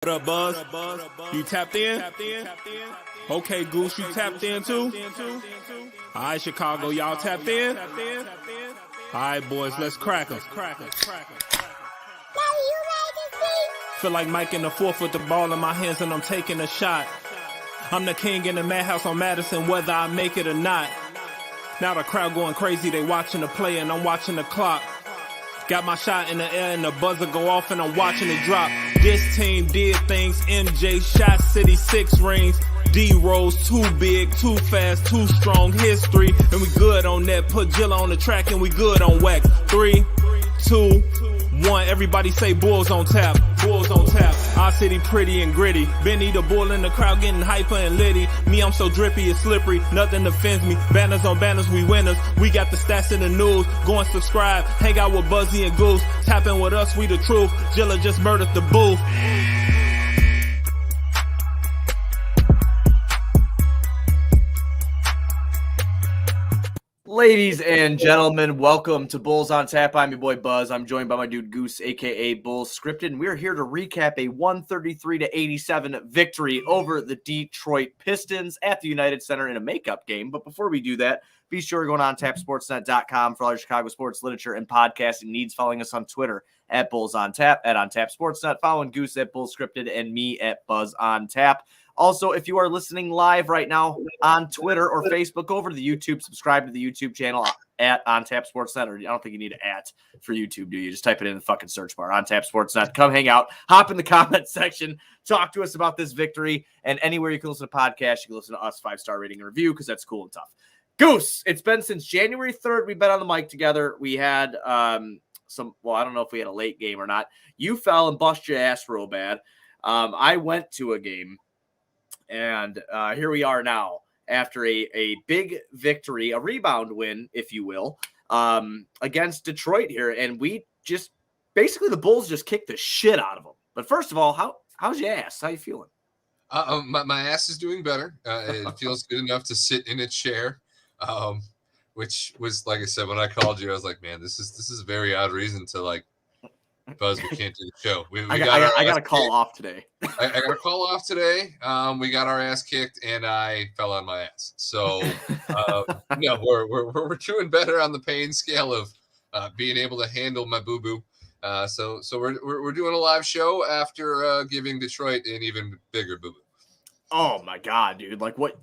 What up, Buzz? You tapped in? Okay, Goose, you tapped in too? All right, Chicago, y'all tapped in? All right, boys, let's crack 'em. Feel like Mike in the fourth with the ball in my hands and I'm taking a shot. I'm the king in the madhouse on Madison, whether I make it or not. Now the crowd going crazy, they watching the play and I'm watching the clock. Got my shot in the air and the buzzer go off and I'm watching it drop. This team did things, MJ shot City 6 rings. D-Rose too big, too fast, too strong, history. And we good on that, put Jilla on the track and we good on wax. 3, 2, 1, everybody say Bulls on tap, Bulls on tap. Our city pretty and gritty. Benny the bull in the crowd getting hyper and litty. Me, I'm so drippy, it's slippery, nothing offends me. Banners on banners, we winners. We got the stats in the news. Go and subscribe, hang out with Buzzy and Goose. Tapping with us, we the truth. Jilla just murdered the booth. Ladies and gentlemen, welcome to Bulls on Tap. I'm your boy Buzz. I'm joined by my dude Goose, aka Bulls Scripted, and we're here to recap a 133-87 victory over the Detroit Pistons at the United Center in a makeup game. But before we do that, be sure to go on TapSportsNet.com for all your Chicago sports literature and podcasting needs. Following us on Twitter at BullsOnTap, at OnTapSportsNet, following Goose at Bulls Scripted, and me at BuzzOnTap. Also, if you are listening live right now on Twitter or Facebook, go over to the YouTube, subscribe to the YouTube channel at OnTap Sportsnet. Or I don't think you need an at for YouTube, do you? Just type it in the fucking search bar, OnTap Sportsnet. Come hang out, hop in the comment section, talk to us about this victory, and anywhere you can listen to podcasts, you can listen to us 5-star rating and review because that's cool and tough. Goose, it's been since January 3rd we've been on the mic together. We had I don't know if we had a late game or not. You fell and bust your ass real bad. I went to a game. And here we are now after a big victory, a rebound win, if you will, against Detroit here. And we just basically the Bulls just kicked the shit out of them. But first of all, how's your ass? How you feeling? My ass is doing better. It feels good enough to sit in a chair, which was, like I said, when I called you, I was like, man, this is a very odd reason to like, Buzz, we can't do the show. I got to call off today. I got to call off today. We got our ass kicked, and I fell on my ass. So, no, we're doing better on the pain scale of being able to handle my boo boo. So we're doing a live show after giving Detroit an even bigger boo boo. Oh my god, dude! Like what?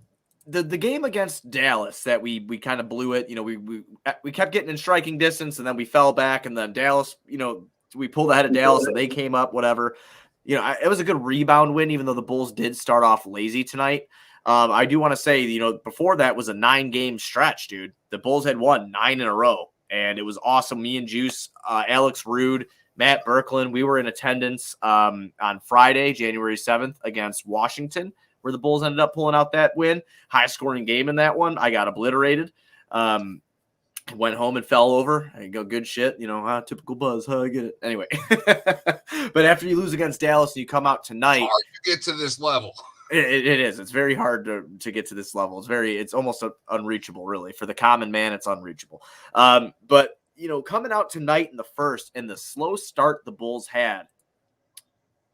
The game against Dallas that we kind of blew it. You know, we kept getting in striking distance, and then we fell back, and then Dallas, you know. We pulled ahead of Dallas and they came up, whatever. You know, it was a good rebound win, even though the Bulls did start off lazy tonight. I do want to say, you know, before that was a 9-game stretch, dude. The Bulls had won 9 in a row, and it was awesome. Me and Juice, Alex Rude, Matt Berkland, we were in attendance on Friday, January 7th against Washington, where the Bulls ended up pulling out that win. High-scoring game in that one. I got obliterated. Went home and fell over. I go, good shit. You know, typical Buzz. I get it. Anyway. But after you lose against Dallas and you come out tonight. It's hard to get to this level. It is. It's very hard to get to this level. It's almost unreachable, really. For the common man, it's unreachable. But, you know, coming out tonight in the first and the slow start the Bulls had,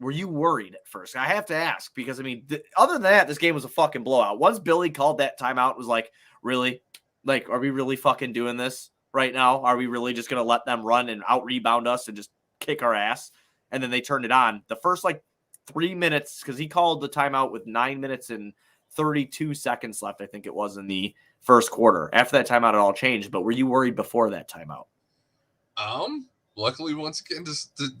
were you worried at first? I have to ask because, I mean, other than that, this game was a fucking blowout. Once Billy called that timeout, it was like, really? Like, are we really fucking doing this right now? Are we really just going to let them run and out-rebound us and just kick our ass? And then they turned it on. The first, 3 minutes, because he called the timeout with 9 minutes and 32 seconds left, I think it was, in the first quarter. After that timeout, it all changed. But were you worried before that timeout? Luckily, once again,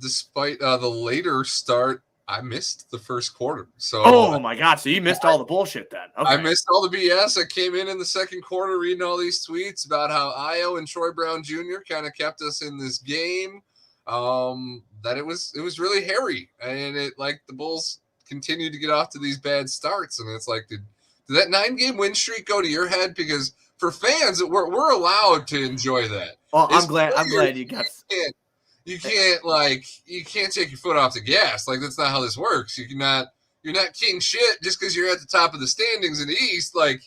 despite the later start, I missed the first quarter. So, oh my god! So you missed all the bullshit then? Okay. I missed all the BS. I came in the second quarter reading all these tweets about how Io and Troy Brown Jr. kind of kept us in this game. That it was really hairy, and it like the Bulls continued to get off to these bad starts, and it's like, did that 9-game win streak go to your head? Because for fans, we're allowed to enjoy that. Well, I'm glad you got. You can't take your foot off the gas. Like, that's not how this works. You're not king shit just because you're at the top of the standings in the East. Like,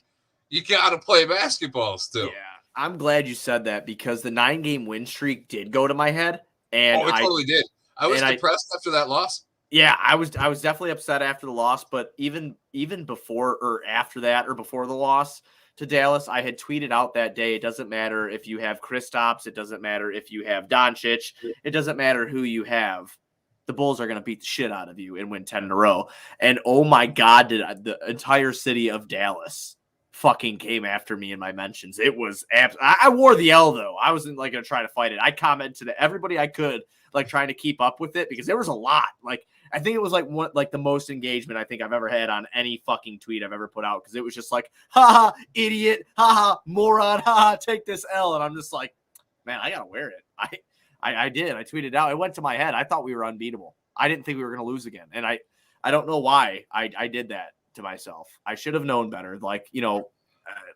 you got to play basketball still. Yeah, I'm glad you said that because the 9-game win streak did go to my head. And it totally did. I was depressed after that loss. Yeah, I was definitely upset after the loss, but even before or after that or before the loss to Dallas, I had tweeted out that day, it doesn't matter if you have Kristaps, it doesn't matter if you have Doncic, it doesn't matter who you have. The Bulls are going to beat the shit out of you and win 10 in a row. And oh my God, did the entire city of Dallas fucking came after me in my mentions. It was I wore the L though. I wasn't like going to try to fight it. I commented to everybody I could, like trying to keep up with it because there was a lot. Like I think it was like the most engagement I think I've ever had on any fucking tweet I've ever put out because it was just like, haha, idiot, haha, moron, haha, take this L. And I'm just like, man, I gotta wear it. I did. I tweeted out. It went to my head. I thought we were unbeatable. I didn't think we were gonna lose again. And I don't know why I did that to myself. I should have known better. Like,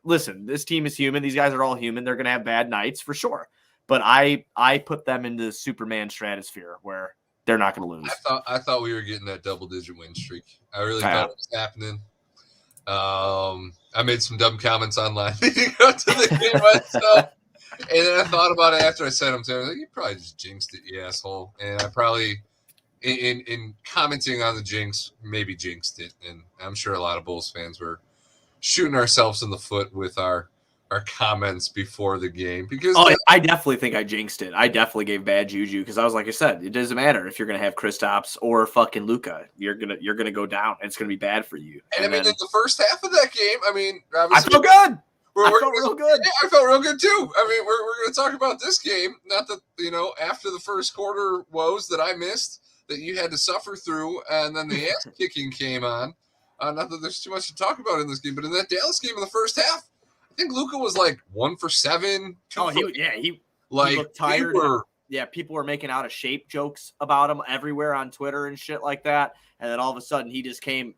listen, this team is human. These guys are all human. They're gonna have bad nights for sure. But I put them into the Superman stratosphere where they're not going to lose. I thought we were getting that double-digit win streak. I really thought it was happening. I made some dumb comments online leading up to the game myself, and then I thought about it after I said them to him. I was like, you probably just jinxed it, you asshole. And I probably, in commenting on the jinx, maybe jinxed it. And I'm sure a lot of Bulls fans were shooting ourselves in the foot with our comments before the game because I definitely think I jinxed it. I definitely gave bad juju because I was like I said, it doesn't matter if you're gonna have Kristaps or fucking Luka. You're gonna go down. It's gonna be bad for you. And I mean, in the first half of that game, I mean, I felt good. I felt real good. Yeah, I felt real good too. I mean, we're gonna talk about this game. Not that after the first quarter woes that I missed that you had to suffer through, and then the ass kicking came on. Not that there's too much to talk about in this game, but in that Dallas game in the first half. I think Luka was like 1 for 7. He looked tired. People were making out of shape jokes about him everywhere on Twitter and shit like that. And then all of a sudden he just came.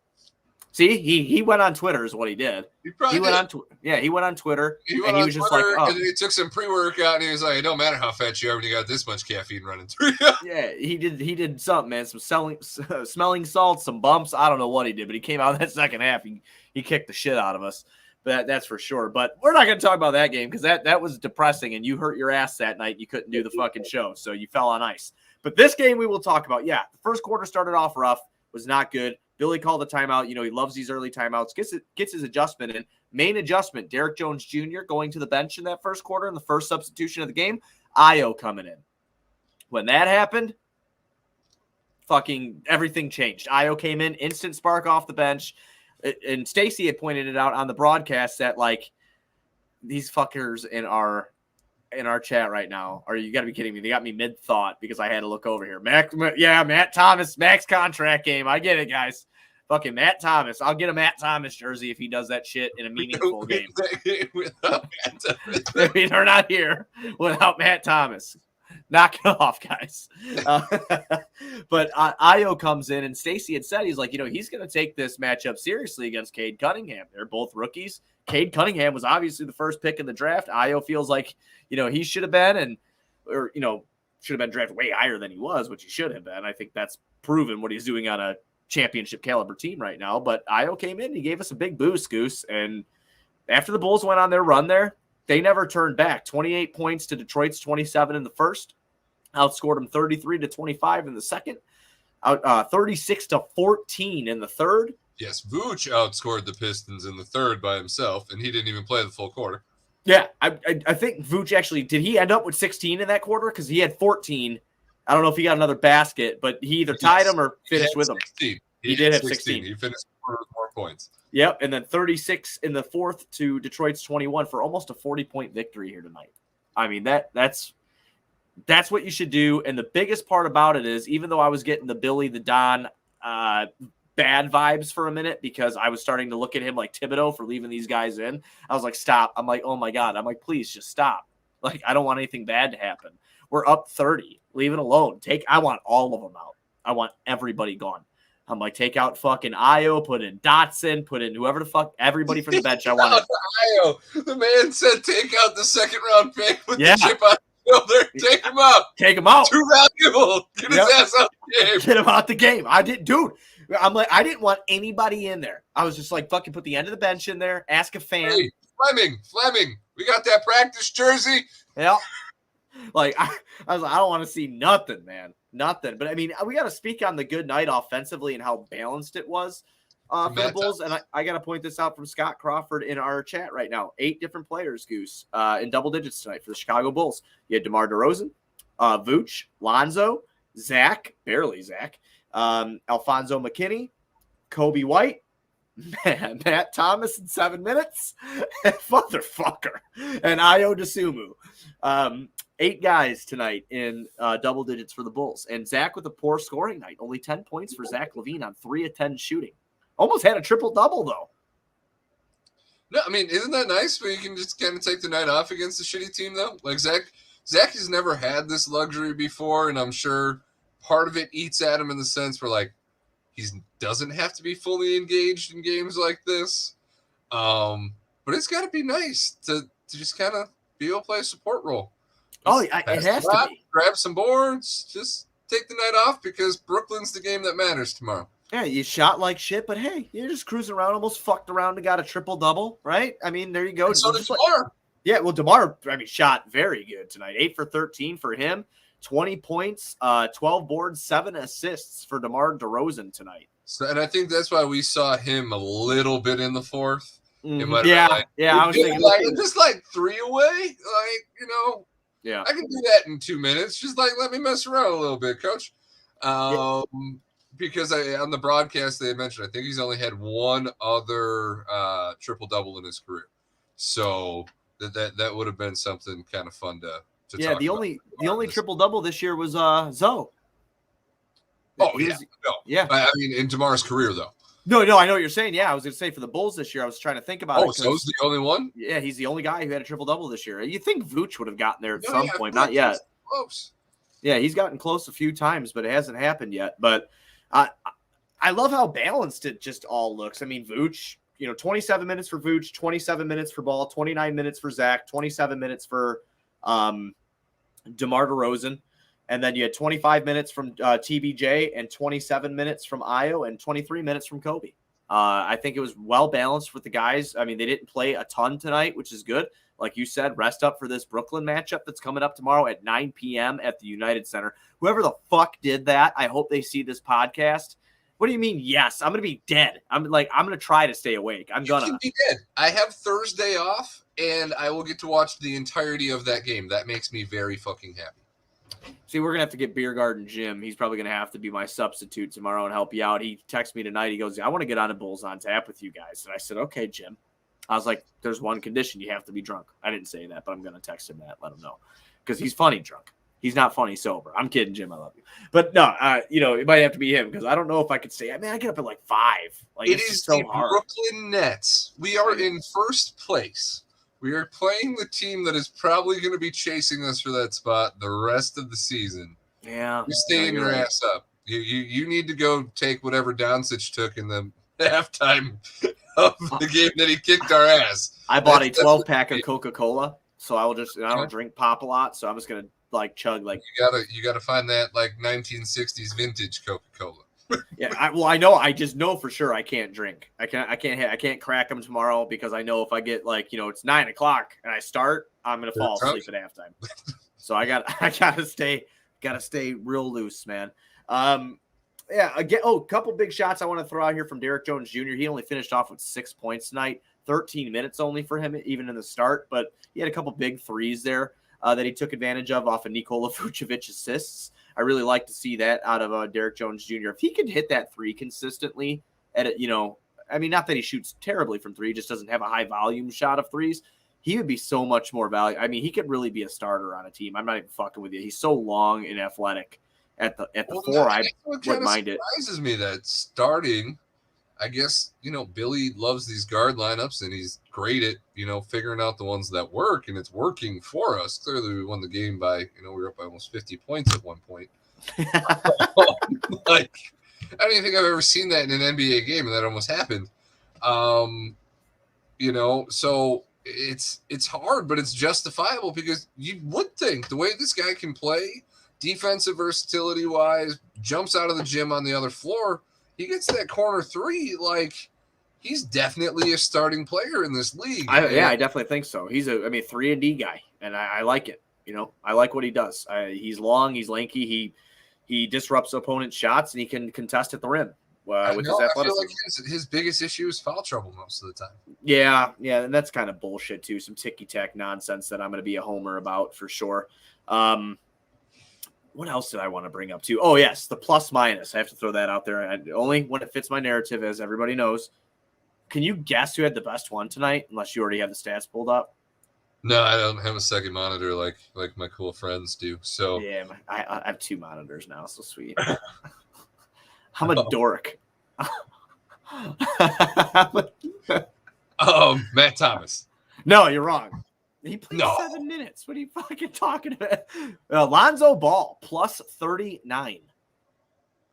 See, he went on Twitter is what he did. He went on Twitter. He was just like, and then he took some pre-workout and he was like, it don't matter how fat you are when you got this much caffeine running through you. Yeah, he did something, man. Some smelling salts, some bumps. I don't know what he did, but he came out in that second half. He kicked the shit out of us. That's for sure. But we're not going to talk about that game because that was depressing and you hurt your ass that night. You couldn't do the fucking show, so you fell on ice. But this game we will talk about. Yeah, the first quarter started off rough, was not good. Billy called a timeout. He loves these early timeouts. Gets his adjustment in. Main adjustment, Derek Jones Jr. going to the bench in that first quarter in the first substitution of the game. Ayo coming in. When that happened, fucking everything changed. Ayo came in, instant spark off the bench. And Stacy had pointed it out on the broadcast that like these fuckers in our chat right now you got to be kidding me. They got me mid thought because I had to look over here. Matt Thomas, max contract game. I get it, guys. Fucking Matt Thomas. I'll get a Matt Thomas jersey if he does that shit in a meaningful game. Without Matt Thomas. I mean, they're not here without Matt Thomas. Knock it off, guys. But Ayo comes in, and Stacey had said he's like, he's going to take this matchup seriously against Cade Cunningham. They're both rookies. Cade Cunningham was obviously the first pick in the draft. Ayo feels like, he should have been, should have been drafted way higher than he was, which he should have been. I think that's proven what he's doing on a championship caliber team right now. But Ayo came in, he gave us a big boost, Goose. And after the Bulls went on their run there, they never turned back. 28 points to Detroit's 27 in the first. Outscored them 33-25 in the second. 36-14 in the third. Yes, Vooch outscored the Pistons in the third by himself, and he didn't even play the full quarter. Yeah, I think Vooch actually – did he end up with 16 in that quarter? Because he had 14. I don't know if he got another basket, but he either tied him or finished with 16. him. He did have 16. He finished the quarter with more points. Yep, and then 36 in the fourth to Detroit's 21 for almost a 40-point victory here tonight. I mean, that's what you should do. And the biggest part about it is, even though I was getting the Billy the Don bad vibes for a minute because I was starting to look at him like Thibodeau for leaving these guys in, I was like, stop. I'm like, oh my God. I'm like, please just stop. Like, I don't want anything bad to happen. We're up 30. Leave it alone. I want all of them out. I want everybody gone. I'm like, take out fucking Ayo, put in Dotson, put in whoever the fuck, everybody from the bench. I want it. Ayo. The man said, take out the second round pick with the chip on his shoulder. Take him out. Take him out. Too valuable. Get his ass out the game. Get him out the game. I didn't want anybody in there. I was just like, fucking put the end of the bench in there. Ask a fan. Hey, Fleming. We got that practice jersey. Yeah. Like, I was like, I don't want to see nothing, man. Nothing. But I mean, we got to speak on the good night offensively and how balanced it was for the Bulls. And I got to point this out from Scott Crawford in our chat right now. 8 different players, Goose, in double digits tonight for the Chicago Bulls. You had DeMar DeRozan, Vooch, Lonzo, Zach, barely Zach, Alfonso McKinney, Kobe White, Matt Thomas in 7 minutes, motherfucker, and Ayo Dosunmu. 8 guys tonight in double digits for the Bulls. And Zach with a poor scoring night. Only 10 points for Zach LaVine on 3 of 10 shooting. Almost had a triple-double, though. No, I mean, isn't that nice where you can just kind of take the night off against a shitty team, though? Like, Zach has never had this luxury before, and I'm sure part of it eats at him in the sense where, like, he doesn't have to be fully engaged in games like this. But it's got to be nice to just kind of be able to play a support role. It has to be. Grab some boards, just take the night off because Brooklyn's the game that matters tomorrow. Yeah, you shot like shit, but hey, you're just cruising around, almost fucked around and got a triple-double, right? I mean, there you go. And so did DeMar. Yeah, well, DeMar, shot very good tonight. 8 for 13 for him, 20 points, 12 boards, 7 assists for DeMar DeRozan tonight. So, and I think that's why we saw him a little bit in the fourth. Mm-hmm. I was thinking just like 3 away, Yeah, I can do that in 2 minutes. Just like let me mess around a little bit, coach. Because on the broadcast they had mentioned, I think he's only had one other triple double in his career, so that would have been something kind of fun to talk the about. The only triple double this year was Zoe. Yeah. I mean, in DeMar's career though. No, I know what you're saying. Yeah, I was going to say for the Bulls this year, I was trying to think about it. Oh, so he's the only one? Yeah, he's the only guy who had a triple-double this year. You think Vooch would have gotten there at some point. Not yet. Close. Yeah, he's gotten close a few times, but it hasn't happened yet. But I love how balanced it just all looks. I mean, Vooch, 27 minutes for Vooch, 27 minutes for Ball, 29 minutes for Zach, 27 minutes for DeMar DeRozan. And then you had 25 minutes from TBJ and 27 minutes from Ayo and 23 minutes from Kobe. I think it was well balanced with the guys. I mean, they didn't play a ton tonight, which is good. Like you said, rest up for this Brooklyn matchup that's coming up tomorrow at 9 p.m. at the United Center. Whoever the fuck did that, I hope they see this podcast. What do you mean, yes? I'm going to be dead. I'm going to try to stay awake. You can be dead. I have Thursday off, and I will get to watch the entirety of that game. That makes me very fucking happy. See, we're going to have to get Beer Garden Jim. He's probably going to have to be my substitute tomorrow and help you out. He texted me tonight. He goes, I want to get on a Bulls on Tap with you guys. And I said, okay, Jim. I was like, there's one condition. You have to be drunk. I didn't say that, but I'm going to text him that, let him know. Because he's funny drunk. He's not funny sober. I'm kidding, Jim. I love you. But no, it might have to be him because I don't know if I could say, I get up at like 5. Like, it is so the hard. Brooklyn Nets. We are in first place. We are playing the team that is probably going to be chasing us for that spot the rest of the season. Yeah. You staying your ass up. You need to go take whatever Doncic took in the halftime of the game that he kicked our ass. I bought a 12-pack of Coca-Cola, so I will just I don't drink pop a lot, so I'm just going to chug like you gotta find that like 1960s vintage Coca-Cola. Yeah, I know. I just know for sure I can't drink. I can't crack them tomorrow because I know if I get it's 9 o'clock and I start, I'm gonna fall asleep at halftime. So I gotta stay real loose, man. Again, a couple big shots I want to throw out here from Derek Jones Jr. He only finished off with 6 points tonight, 13 minutes only for him, even in the start, but he had a couple big threes there that he took advantage of off of Nikola Vucevic assists. I really like to see that out of Derek Jones Jr. If he could hit that 3 consistently not that he shoots terribly from 3, just doesn't have a high volume shot of threes. He would be so much more value. I mean, he could really be a starter on a team. I'm not even fucking with you. He's so long and athletic at the 4. I wouldn't mind it. It surprises me that starting, I guess, Billy loves these guard lineups and he's great at, figuring out the ones that work, and it's working for us. Clearly we won the game by, we were up by almost 50 points at one point. I don't even think I've ever seen that in an NBA game, and that almost happened. So it's hard, but it's justifiable because you would think the way this guy can play, defensive versatility wise, jumps out of the gym on the other floor, he gets that corner 3, like he's definitely a starting player in this league. I definitely think so. He's a 3-and-D guy, and I like it. I like what he does. He's long, he's lanky. he disrupts opponent's shots and he can contest at the rim with his I athleticism. feel like his biggest issue is foul trouble most of the time. Yeah, and that's kind of bullshit too. Some ticky-tack nonsense that I'm going to be a homer about for sure. What else did I want to bring up too? Oh, yes, the plus-minus. I have to throw that out there. Only when it fits my narrative, as everybody knows. Can you guess who had the best one tonight, unless you already have the stats pulled up? No, I don't have a second monitor like my cool friends do. So yeah, I have 2 monitors now. So sweet. I'm a dork. Matt Thomas. No, you're wrong. He played 7 minutes. What are you fucking talking about? Lonzo Ball plus 39.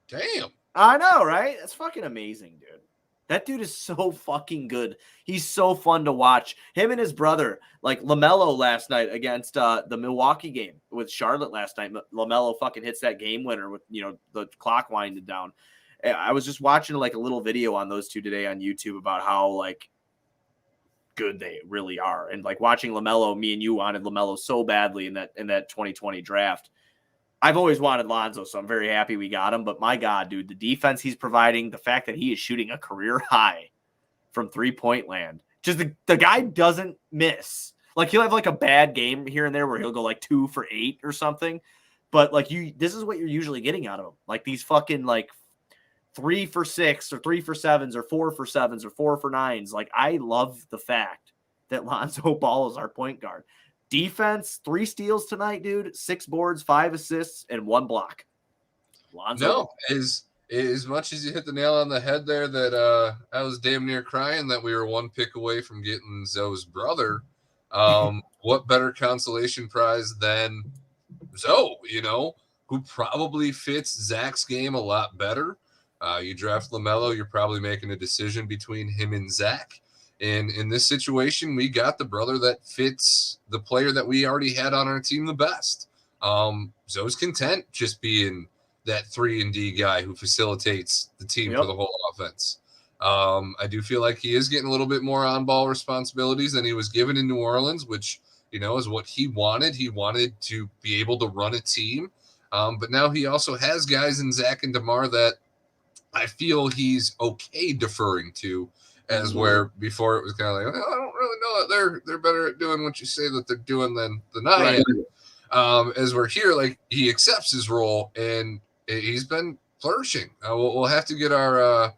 Damn. I know, right? That's fucking amazing, dude. That dude is so fucking good. He's so fun to watch. Him and his brother, like LaMelo last night against the Milwaukee game with Charlotte last night. LaMelo fucking hits that game winner with, the clock winding down. I was just watching like a little video on those two today on YouTube about how like good they really are. And like watching LaMelo, me and you wanted LaMelo so badly in that 2020 draft. I've always wanted Lonzo, so I'm very happy we got him. But my God, dude, the defense he's providing, the fact that he is shooting a career high from 3-point land, just the guy doesn't miss. Like he'll have like a bad game here and there where he'll go like 2 for 8 or something. But like this is what you're usually getting out of him. Like these fucking like 3 for 6 or 3 for 7s or 4 for 7s or 4 for 9s. Like I love the fact that Lonzo Ball is our point guard. Defense, 3 steals tonight, dude. 6 boards, 5 assists, and 1 block. Lonzo. No, as much as you hit the nail on the head there that I was damn near crying that we were 1 pick away from getting Zoe's brother. What better consolation prize than Zoe, who probably fits Zach's game a lot better. You draft LaMelo, you're probably making a decision between him and Zach. And in this situation, we got the brother that fits the player that we already had on our team the best. Zoe's content just being that 3-and-D guy who facilitates the team for the whole offense. I do feel like he is getting a little bit more on-ball responsibilities than he was given in New Orleans, which, is what he wanted. He wanted to be able to run a team. But now he also has guys in Zach and DeMar that I feel he's okay deferring to. As where before it was kind of like, I don't really know that they're better at doing what you say that they're doing than I am. As we're here, like he accepts his role and he's been flourishing. We'll have to get our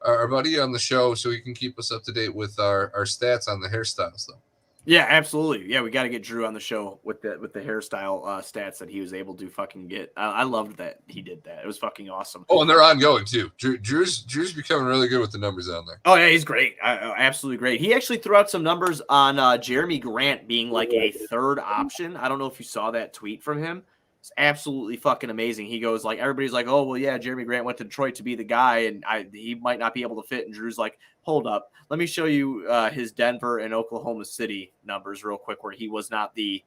buddy on the show so he can keep us up to date with our stats on the hairstyles, though. Yeah, absolutely. Yeah, we got to get Drew on the show with the hairstyle stats that he was able to fucking get. I loved that he did that. It was fucking awesome. Oh, and they're ongoing too. Drew's becoming really good with the numbers on there. Oh yeah, he's great. Absolutely great. He actually threw out some numbers on Jeremy Grant being like a 3rd option. I don't know if you saw that tweet from him. It's absolutely fucking amazing. He goes like, everybody's like, oh well, yeah, Jeremy Grant went to Detroit to be the guy, and he might not be able to fit. And Drew's like, hold up, let me show you his Denver and Oklahoma City numbers real quick, where he was not the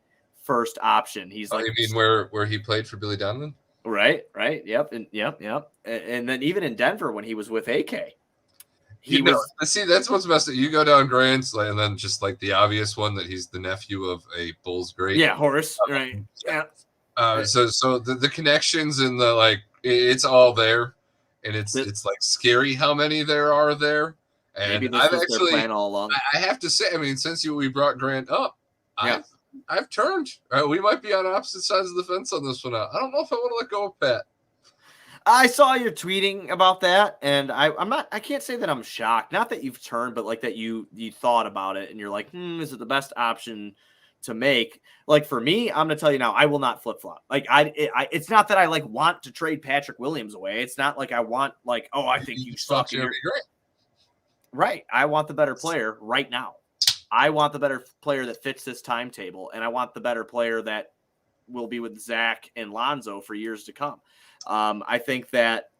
1st option. He's like, you mean where he played for Billy Donovan? Right. Yep. And then even in Denver when he was with AK, see, that's what's messed up. You go down Grant's, and then just like the obvious one that he's the nephew of a Bulls great. Yeah, Horace. Right. Yeah. So the connections and the like, it's all there, and it's like scary how many there are there. And maybe this was their plan all along. I have to say, I mean, since we brought Grant up, I've turned. We might be on opposite sides of the fence on this one. I don't know if I want to let go of Pat. I saw your tweeting about that, and I can't say that I'm shocked. Not that you've turned, but like that you thought about it, and you're like, is it the best option to make? Like for me, I'm gonna tell you now, I will not flip flop. Like it's not that I like want to trade Patrick Williams away. It's not like I want like, oh, I think you suck. Right. I want the better player right now. I want the better player that fits this timetable, and I want the better player that will be with Zach and Lonzo for years to come. I think that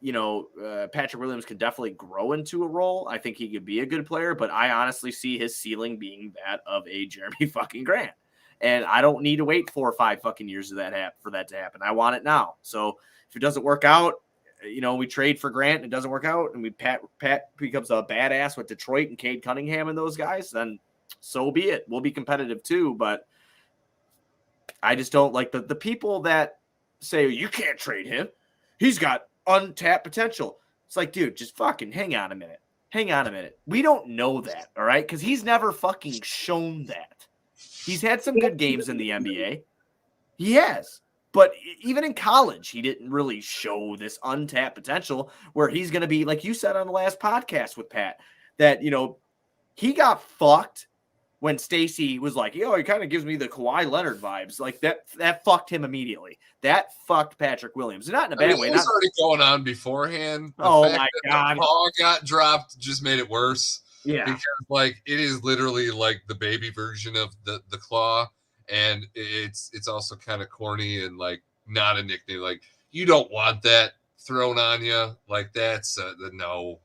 Patrick Williams could definitely grow into a role. I think he could be a good player, but I honestly see his ceiling being that of a Jeremy fucking Grant. And I don't need to wait 4 or 5 fucking years for that to happen. I want it now. So if it doesn't work out, we trade for Grant and it doesn't work out, and Pat becomes a badass with Detroit and Cade Cunningham and those guys, then so be it. We'll be competitive too, but I just don't like the people that say, you can't trade him. He's got untapped potential. It's like, dude, just fucking hang on a minute. Hang on a minute. We don't know that, all right? Because he's never fucking shown that. He's had some good games in the NBA. He has. But even in college, he didn't really show this untapped potential where he's going to be, like you said on the last podcast with Pat, that, you know, he got fucked when Stacey was like, yo, he kind of gives me the Kawhi Leonard vibes. Like that fucked him immediately. That fucked Patrick Williams. Not in a bad way. It was already going on beforehand. Oh my God. The ball got dropped just made it worse. Yeah. Because like it is literally like the baby version of the claw. And it's also kind of corny and like not a nickname. Like you don't want that thrown on you. Like that's no,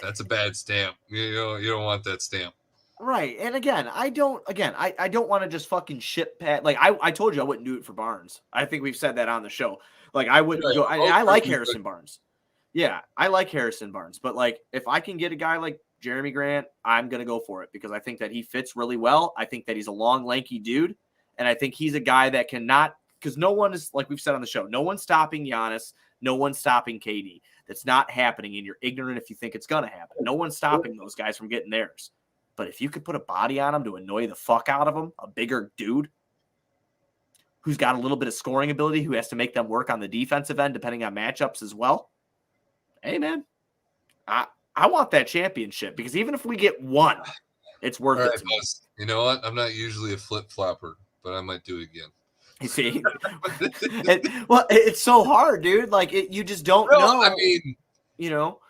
that's a bad stamp. You don't want that stamp. Right. And again, I don't want to just fucking shit Pat. Like I told you I wouldn't do it for Barnes. I think we've said that on the show. Like I wouldn't go. I like Harrison Barnes. Yeah, I like Harrison Barnes. But like if I can get a guy like Jeremy Grant, I'm gonna go for it because I think that he fits really well. I think that he's a long, lanky dude. And I think he's a guy that cannot, because no one is, like we've said on the show, no one's stopping Giannis, no one's stopping KD. That's not happening, and you're ignorant if you think it's going to happen. No one's stopping those guys from getting theirs. But if you could put a body on him to annoy the fuck out of him, a bigger dude who's got a little bit of scoring ability, who has to make them work on the defensive end depending on matchups as well, hey, man, I want that championship because even if we get one, it's worth it to me. You know what? I'm not usually a flip-flopper, but I might do it again. You see, it's so hard, dude. Like you just don't know. I mean, you know.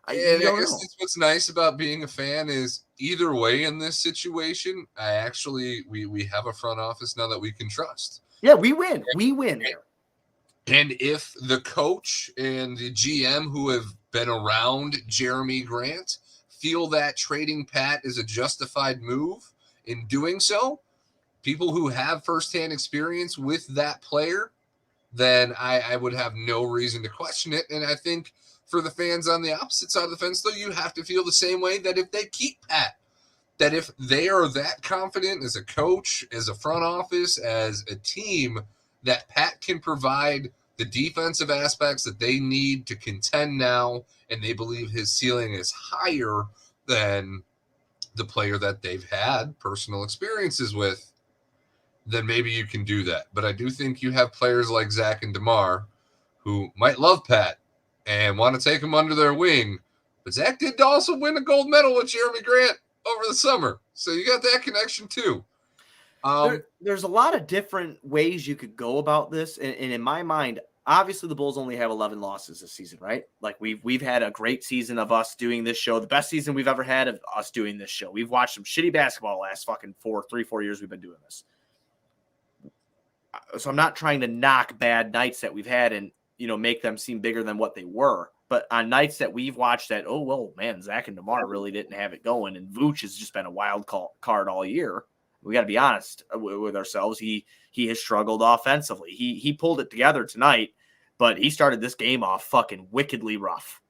I guess that's what's nice about being a fan is either way in this situation. We have a front office now that we can trust. Yeah, we win. We win here. And if the coach and the GM who have been around Jeremy Grant feel that trading Pat is a justified move in doing so, people who have firsthand experience with that player, then I would have no reason to question it. And I think for the fans on the opposite side of the fence, though, you have to feel the same way that if they keep Pat, that if they are that confident as a coach, as a front office, as a team, that Pat can provide the defensive aspects that they need to contend now, and they believe his ceiling is higher than the player that they've had personal experiences with, then maybe you can do that. But I do think you have players like Zach and DeMar who might love Pat and want to take him under their wing. But Zach did also win a gold medal with Jeremy Grant over the summer. So you got that connection too. There's a lot of different ways you could go about this. And in my mind, obviously the Bulls only have 11 losses this season, right? Like we've had a great season of us doing this show, the best season we've ever had of us doing this show. We've watched some shitty basketball the last fucking 4 years we've been doing this. So I'm not trying to knock bad nights that we've had and, make them seem bigger than what they were. But on nights that we've watched that, oh, well, man, Zach and DeMar really didn't have it going. And Vooch has just been a wild card all year. We got to be honest with ourselves. He has struggled offensively. He pulled it together tonight, but he started this game off fucking wickedly rough.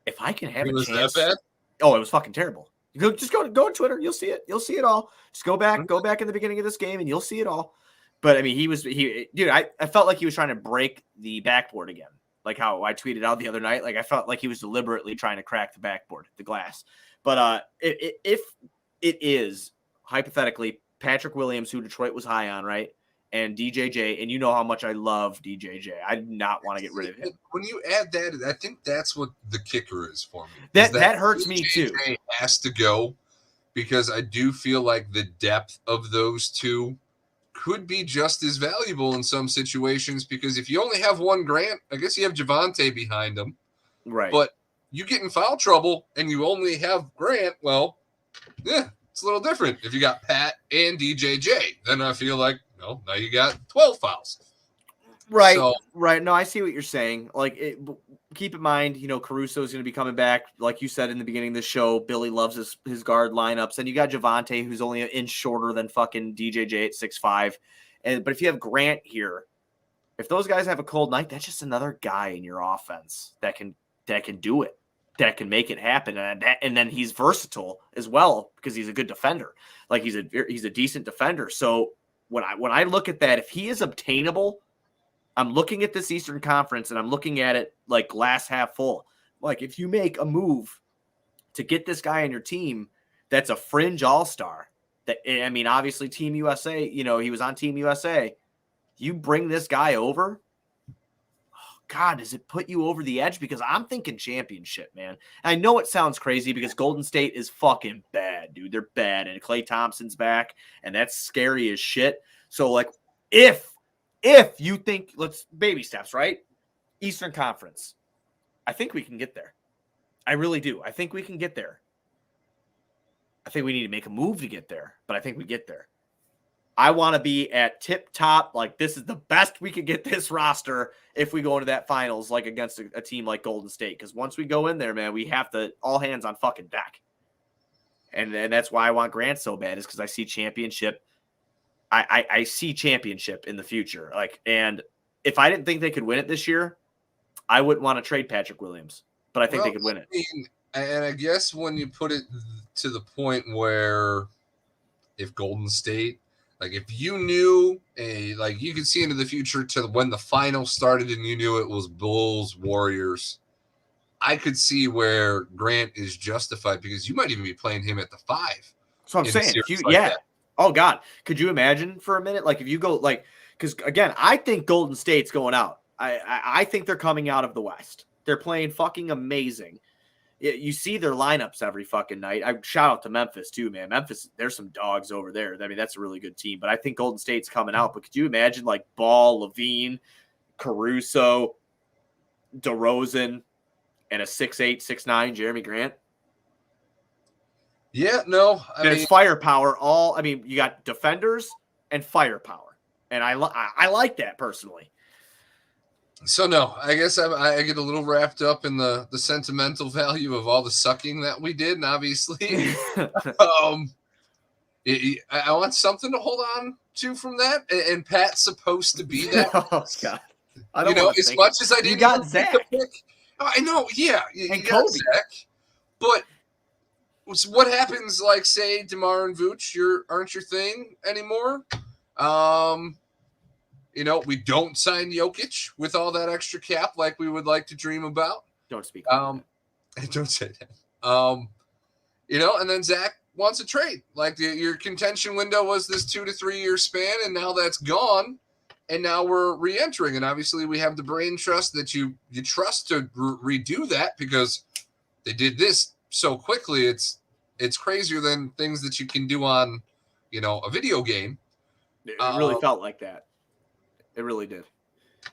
If I can have a chance. That bad? Oh, it was fucking terrible. Just go on Twitter. You'll see it. You'll see it all. Just go back in the beginning of this game and you'll see it all. But I mean, I felt like he was trying to break the backboard again. Like how I tweeted out the other night. Like I felt like he was deliberately trying to crack the backboard, the glass. But if it is hypothetically Patrick Williams, who Detroit was high on, right? And DJJ, and you know how much I love DJJ. I do not want to get rid of him. When you add that, I think that's what the kicker is for me. That hurts me too. DJJ has to go because I do feel like the depth of those two could be just as valuable in some situations because if you only have one Grant, I guess you have Javonte behind him. Right. But you get in foul trouble and you only have Grant, well, yeah, it's a little different. If you got Pat and DJJ, then I feel like, now you got 12 fouls. Right, right. No, I see what you're saying. Like, keep in mind, Caruso is going to be coming back. Like you said in the beginning of the show, Billy loves his guard lineups. And you got Javonte, who's only an inch shorter than fucking DJJ at 6'5". But if you have Grant here, if those guys have a cold night, that's just another guy in your offense that can do it, that can make it happen. And then he's versatile as well because he's a good defender. Like he's a decent defender. So when I look at that, if he is obtainable I'm looking at this Eastern Conference, and I'm looking at it like glass half full. Like, if you make a move to get this guy on your team that's a fringe all-star, that, I mean, obviously Team USA, you know, he was on Team USA. You bring this guy over, oh God, does it put you over the edge? Because I'm thinking championship, man. And I know it sounds crazy because Golden State is fucking bad, dude. They're bad, and Klay Thompson's back, and that's scary as shit. So, like, if you think, let's baby steps, right? Eastern Conference. I think we can get there. I really do. I think we can get there. I think we need to make a move to get there, but I think we get there. I want to be at tip top. Like, this is the best we could get this roster if we go into that finals, like against a team like Golden State. Because once we go in there, man, we have to all hands on fucking deck. And that's why I want Grant so bad, is because I see championship. I see championship in the future. Like, and if I didn't think they could win it this year, I wouldn't want to trade Patrick Williams. But I think they could win it. I mean, and I guess when you put it to the point where if Golden State, like if you knew like you could see into the future to when the final started and you knew it was Bulls, Warriors, I could see where Grant is justified because you might even be playing him at the 5. So I'm saying, that. Oh God, could you imagine for a minute? Like if you go like, because again, I think Golden State's going out. I think they're coming out of the West. They're playing fucking amazing. You see their lineups every fucking night. I shout out to Memphis too, man. Memphis, there's some dogs over there. I mean, that's a really good team. But I think Golden State's coming out. But could you imagine like Ball, Levine, Caruso, DeRozan, and a 6'8", 6'9" Jeremy Grant? Yeah, no. I mean, it's firepower. You got defenders and firepower, and I like that personally. So no, I guess I get a little wrapped up in the sentimental value of all the sucking that we did, and obviously, I want something to hold on to from that. And Pat's supposed to be that. Oh God, I don't as much as I didn't. You got Zach. I know, yeah, and you Kobe. got Zach, but what happens? Like, say, DeMar and Vooch, aren't your thing anymore. We don't sign Jokic with all that extra cap like we would like to dream about. Don't speak. Don't say that. And then Zach wants a trade. Like your contention window was this 2 to 3 year span, and now that's gone. And now we're re-entering. And obviously we have the brain trust that you trust to redo that because they did this so quickly. It's crazier than things that you can do on, a video game. It really felt like that. It really did.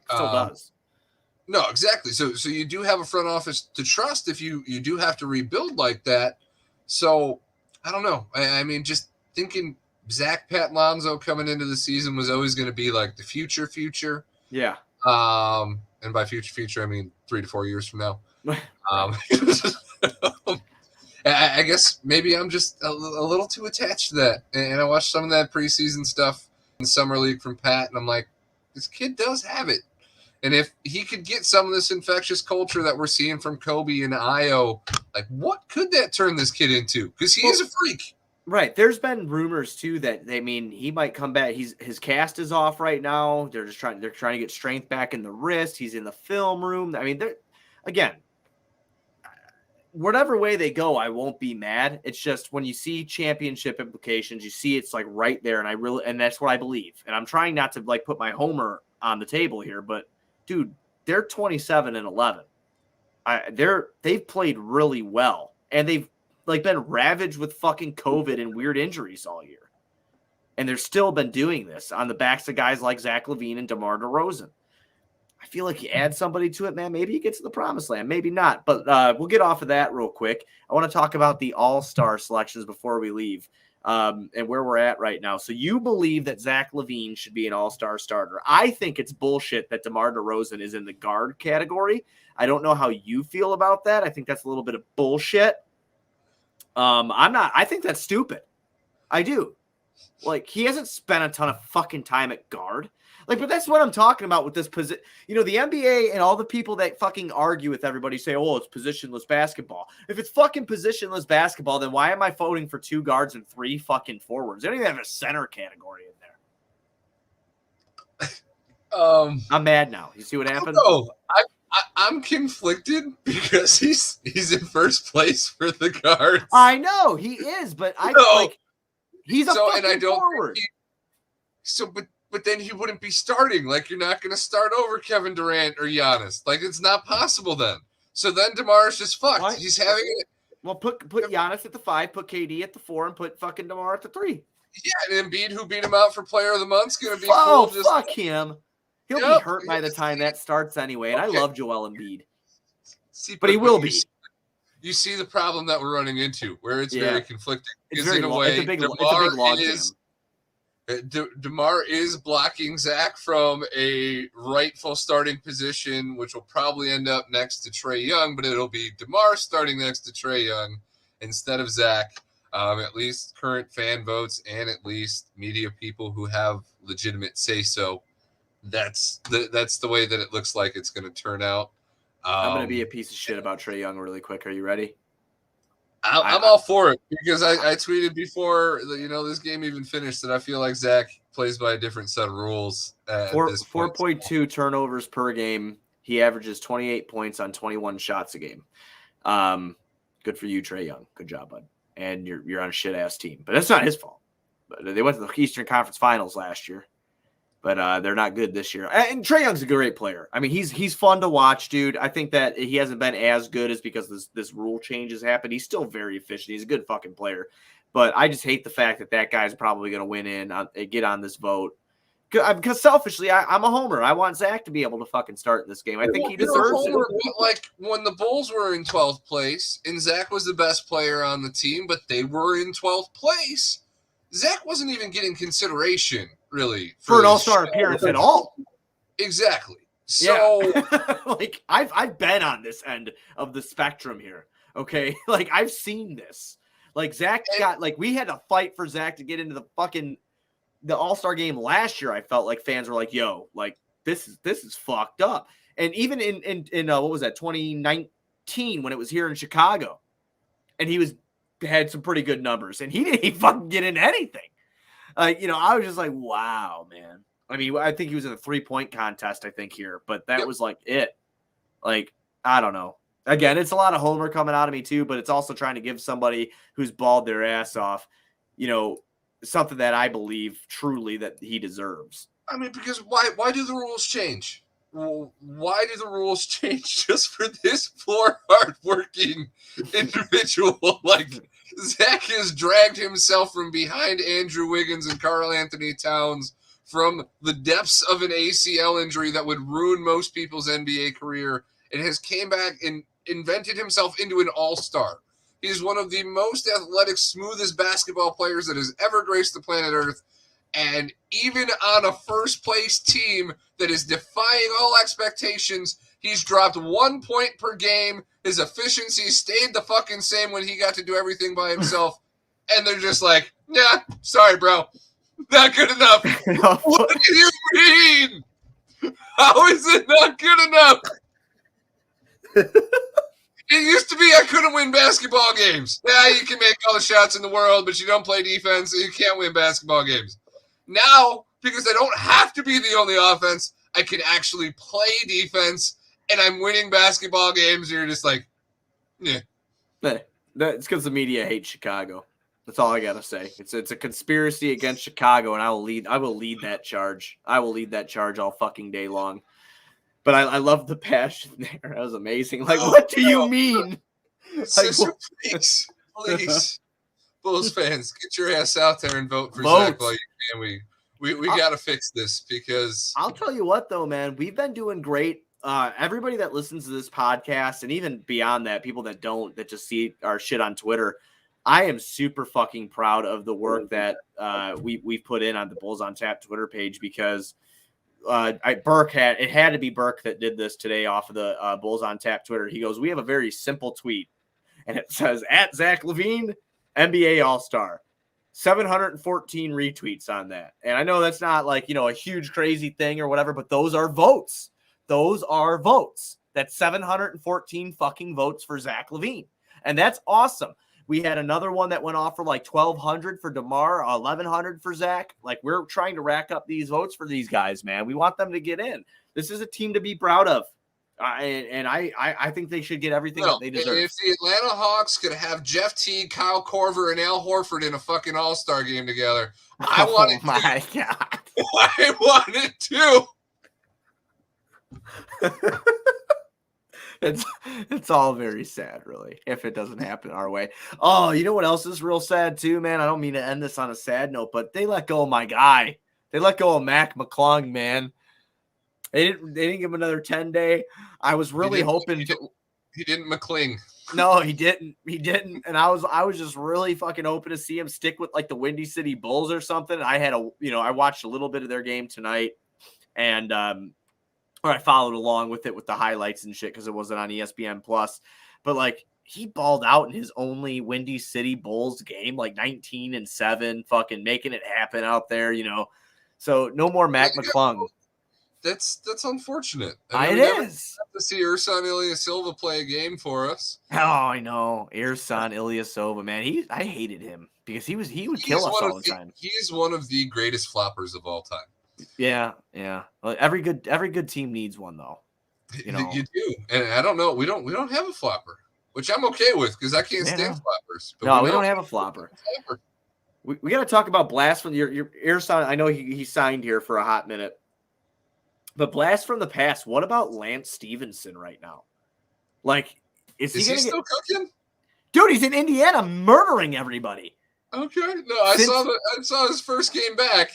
Still does. No, exactly. So you do have a front office to trust if you do have to rebuild like that. So I don't know. I mean, just thinking Zach, Pat, Lonzo coming into the season was always going to be like the future. Yeah. And by future, I mean 3 to 4 years from now. I guess maybe I'm just a little too attached to that. And I watched some of that preseason stuff in Summer League from Pat, and I'm like, this kid does have it. And if he could get some of this infectious culture that we're seeing from Kobe and Io, like what could that turn this kid into? Because he is a freak. Right. There's been rumors too that he might come back. His cast is off right now. They're trying to get strength back in the wrist. He's in the film room. I mean, again, whatever way they go, I won't be mad. It's just when you see championship implications, you see it's like right there, and that's what I believe. And I'm trying not to like put my homer on the table here, but dude, they're 27-11. They've played really well, and they've like been ravaged with fucking COVID and weird injuries all year, and they're still been doing this on the backs of guys like Zach LaVine and DeMar DeRozan. I feel like you add somebody to it, man. Maybe you get to the promised land, maybe not. But we'll get off of that real quick. I want to talk about the all-star selections before we leave and where we're at right now. So you believe that Zach LaVine should be an all-star starter. I think it's bullshit that DeMar DeRozan is in the guard category. I don't know how you feel about that. I think that's a little bit of bullshit. I think that's stupid. I do. Like, he hasn't spent a ton of fucking time at guard. Like, but that's what I'm talking about with this position. The NBA and all the people that fucking argue with everybody say, oh, it's positionless basketball. If it's fucking positionless basketball, then why am I voting for 2 guards and 3 fucking forwards? They don't even have a center category in there. I'm mad now. You see what happened? No, I'm conflicted because he's in first place for the Cards. I know he is, but he's a fucking forward. But then he wouldn't be starting. Like, you're not going to start over Kevin Durant or Giannis. Like, it's not possible then. So then DeMar's just fucked. What? He's having it. Well, put Giannis at the 5, put KD at the 4, and put fucking DeMar at the 3. Yeah, and Embiid, who beat him out for Player of the Month, is going to be fuck him. He'll be hurt by the time that starts anyway, and I love Joel Embiid. But he will be. You see the problem that we're running into, where it's very conflicting. It's a big log jam. DeMar is blocking Zach from a rightful starting position, which will probably end up next to Trae Young, but it'll be DeMar starting next to Trae Young instead of Zach. At least current fan votes and at least media people who have legitimate say-so. That's the way that it looks like it's going to turn out. I'm going to be a piece of shit about Trae Young really quick. Are you ready? I'm all for it because I tweeted before this game even finished that I feel like Zach plays by a different set of rules. 4.2 turnovers per game. He averages 28 points on 21 shots a game. Good for you, Trae Young. Good job, bud. And you're on a shit ass team, but that's not his fault. But they went to the Eastern Conference Finals last year, but they're not good this year. And Trae Young's a great player. I mean, he's fun to watch, dude. I think that he hasn't been as good as because this rule change has happened. He's still very efficient. He's a good fucking player, but I just hate the fact that guy's probably going to win get on this vote. Because selfishly, I'm a homer. I want Zach to be able to fucking start this game. I think he deserves it. Like when the Bulls were in 12th place and Zach was the best player on the team, but they were in 12th place, Zach wasn't even getting consideration really for an all-star appearance at all. Exactly. So, like I've been on this end of the spectrum here. Okay, like I've seen this. Like Zach we had to fight for Zach to get into the All-Star game last year. I felt like fans were like, yo, like this is fucked up. And even in what was that, 2019 when it was here in Chicago, and he had some pretty good numbers, and he didn't fucking get into anything. I was just like, wow, man. I mean, I think he was in a 3-point contest, I think, here, but that was like it. Like, I don't know. Again, it's a lot of homer coming out of me too, but it's also trying to give somebody who's balled their ass off, something that I believe truly that he deserves. I mean, because why do the rules change? Well, why do the rules change just for this poor, hardworking individual? Like, Zach has dragged himself from behind Andrew Wiggins and Karl Anthony Towns from the depths of an ACL injury that would ruin most people's NBA career, and has came back and invented himself into an all-star. He's one of the most athletic, smoothest basketball players that has ever graced the planet Earth. And even on a first-place team that is defying all expectations, he's dropped 1 point per game. His efficiency stayed the fucking same when he got to do everything by himself. And they're just like, nah, sorry, bro. Not good enough. What do you mean? How is it not good enough? It used to be I couldn't win basketball games. Yeah, you can make all the shots in the world, but you don't play defense, so you can't win basketball games. Now, because I don't have to be the only offense, I can actually play defense, and I'm winning basketball games, and you're just like, yeah. It's because the media hates Chicago. That's all I gotta say. It's a conspiracy against Chicago, and I will lead that charge. I will lead that charge all fucking day long. But I love the passion there. That was amazing. Like, what do you mean? Please. Bulls fans, get your ass out there and vote for Zach while you can. We got to fix this because... I'll tell you what, though, man. We've been doing great. Everybody that listens to this podcast, and even beyond that, people that don't, that just see our shit on Twitter, I am super fucking proud of the work that we've put in on the Bulls on Tap Twitter page because... it had to be Burke that did this today off of the Bulls on Tap Twitter. He goes, we have a very simple tweet, and it says, at Zach LaVine, NBA All-Star. 714 retweets on that. And I know that's not like, a huge crazy thing or whatever, but those are votes. Those are votes. That's 714 fucking votes for Zach LaVine. And that's awesome. We had another one that went off for like 1,200 for DeMar, 1,100 for Zach. Like, we're trying to rack up these votes for these guys, man. We want them to get in. This is a team to be proud of. I think they should get everything that they deserve. If the Atlanta Hawks could have Jeff Teague, Kyle Korver, and Al Horford in a fucking All-Star game together, I want it. My God. I want it too. It's all very sad, really, if it doesn't happen our way. Oh, you know what else is real sad too, man? I don't mean to end this on a sad note, but they let go of my guy. They let go of Mac McClung, man. They didn't give him another 10-day. I was really hoping he didn't McCling. No, he didn't. He didn't. And I was just really fucking hoping to see him stick with like the Windy City Bulls or something. I watched a little bit of their game tonight, and or I followed along with it with the highlights and shit because it wasn't on ESPN Plus. But like, he balled out in his only Windy City Bulls game, like 19-7, fucking making it happen out there, So no more Mac McClung. That's unfortunate. It is. Have to see Ersan Ilyasova play a game for us. Oh, I know. Ersan Ilyasova, man. I hated him because he would kill us all the time. He's one of the greatest floppers of all time. Yeah. Well, every good team needs one, though. You do, and I don't know. We don't have a flopper, which I'm okay with because I can't stand floppers. But no, we don't have a flopper. We got to talk about Blast from your Ersan. I know he signed here for a hot minute. But Blast from the past, what about Lance Stevenson right now? Like, is he still cooking? Dude, he's in Indiana murdering everybody. Okay. No, I saw his first game back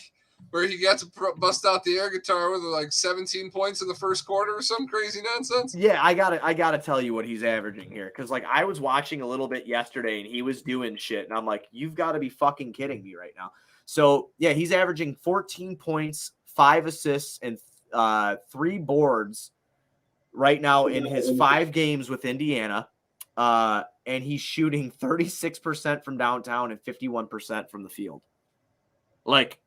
where he got to bust out the air guitar with like 17 points in the first quarter or some crazy nonsense. Yeah, I gotta tell you what he's averaging here. Because like I was watching a little bit yesterday and he was doing shit. And I'm like, you've got to be fucking kidding me right now. So yeah, he's averaging 14 points, 5 assists, and 3 boards right now in his 5 games with Indiana. And he's shooting 36% from downtown and 51% from the field. Like,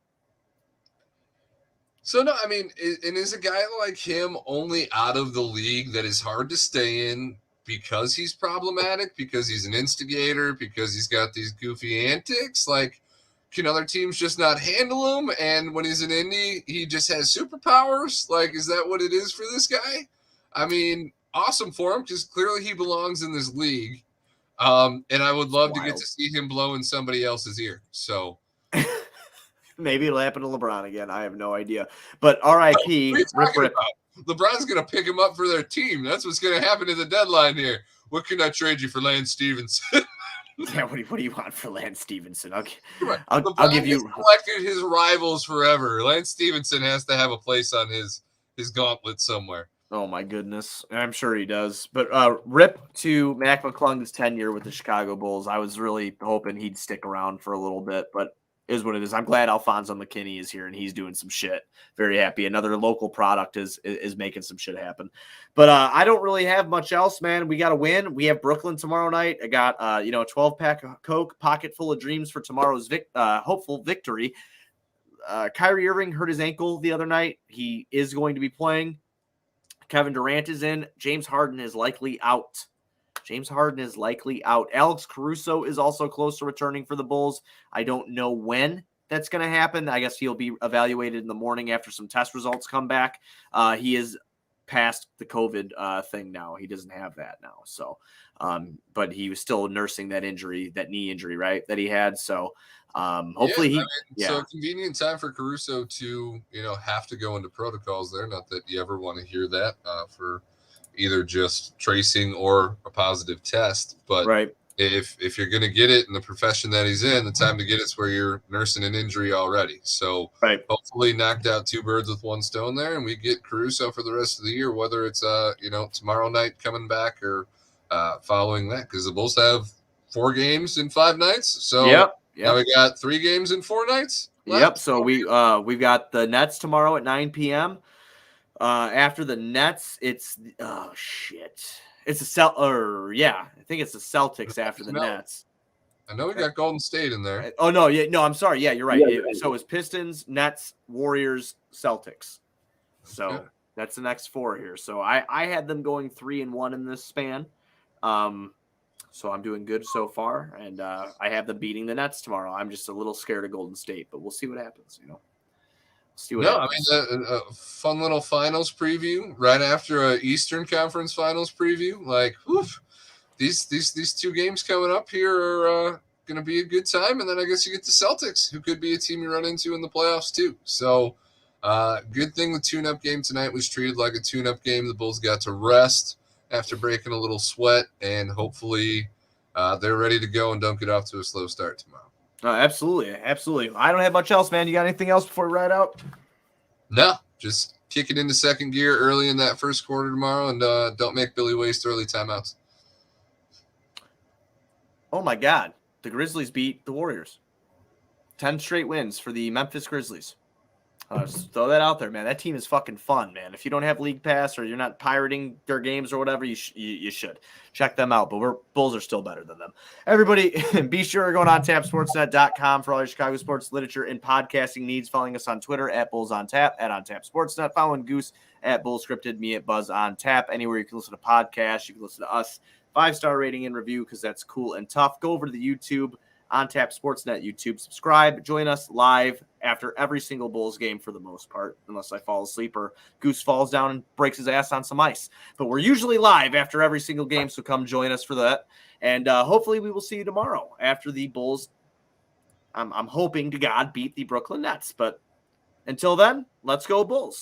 so no, I mean, and is a guy like him only out of the league that is hard to stay in because he's problematic, because he's an instigator, because he's got these goofy antics? Like, can other teams just not handle him? And when he's in Indy, he just has superpowers? Like, is that what it is for this guy? I mean, awesome for him because clearly he belongs in this league. And I would love to get to see him blow in somebody else's ear. So maybe it'll happen to LeBron again. I have no idea. But RIP. LeBron's going to pick him up for their team. That's what's going to happen at the deadline here. What can I trade you for Lance Stevenson? Yeah, what do you want for Lance Stevenson? I'll give give you. Collected his rivals forever. Lance Stevenson has to have a place on his gauntlet somewhere. Oh my goodness, I'm sure he does. But rip to Mac McClung's tenure with the Chicago Bulls. I was really hoping he'd stick around for a little bit, but is what it is. I'm glad Alfonso McKinney is here and he's doing some shit. Very happy. Another local product is making some shit happen. But I don't really have much else, man. We got to win. We have Brooklyn tomorrow night. I got a 12-pack of Coke, pocket full of dreams for tomorrow's hopeful victory. Kyrie Irving hurt his ankle the other night. He is going to be playing. Kevin Durant is in. James Harden is likely out. Alex Caruso is also close to returning for the Bulls. I don't know when that's going to happen. I guess he'll be evaluated in the morning after some test results come back. He is past the COVID thing now. He doesn't have that now. So, but he was still nursing that knee injury, right, that he had. So, hopefully So a convenient time for Caruso to, have to go into protocols there. Not that you ever want to hear that for either just tracing or a positive test, but right. If you're going to get it in the profession that he's in, the time to get it's where you're nursing an injury already. So right. Hopefully knocked out 2 birds with 1 stone there, and we get Caruso for the rest of the year, whether it's tomorrow night coming back or following that, because the Bulls have 4 games in 5 nights. So yep. Now we got 3 games in 4 nights left. Yep. So we've got the Nets tomorrow at 9 p.m. After the Nets, it's It's I think it's the Celtics after the Nets. I know we got Golden State in there. Oh no, no, I'm sorry. Yeah, you're right. So it's Pistons, Nets, Warriors, Celtics. So that's the next 4 here. So I had them going 3-1 in this span. So I'm doing good so far, and I have them beating the Nets tomorrow. I'm just a little scared of Golden State, but we'll see what happens. See what happens. I mean, a fun little finals preview right after a Eastern Conference Finals preview. Like, oof, these 2 games coming up here are going to be a good time, and then I guess you get the Celtics, who could be a team you run into in the playoffs too. So, good thing the tune-up game tonight was treated like a tune-up game. The Bulls got to rest after breaking a little sweat, and hopefully they're ready to go and don't get off to a slow start tomorrow. Absolutely. I don't have much else, man. You got anything else before we ride out? No, just kick it into second gear early in that first quarter tomorrow, and don't make Billy waste early timeouts. Oh, my God. The Grizzlies beat the Warriors. 10 straight wins for the Memphis Grizzlies. Just throw that out there, man. That team is fucking fun, man. If you don't have League Pass or you're not pirating their games or whatever, you should check them out. But Bulls are still better than them. Everybody, be sure to go on TapSportsNet.com for all your Chicago sports literature and podcasting needs. Following us on Twitter at BullsOnTap, at OnTapSportsNet. Following Goose at BullScripted, me at BuzzOnTap. Anywhere you can listen to podcasts, you can listen to us. 5-star rating and review because that's cool and tough. Go over to the YouTube. On Tap Sportsnet YouTube. Subscribe. Join us live after every single Bulls game for the most part, unless I fall asleep or Goose falls down and breaks his ass on some ice. But we're usually live after every single game, so come join us for that. And hopefully we will see you tomorrow after the Bulls, I'm hoping to God, beat the Brooklyn Nets. But until then, let's go Bulls.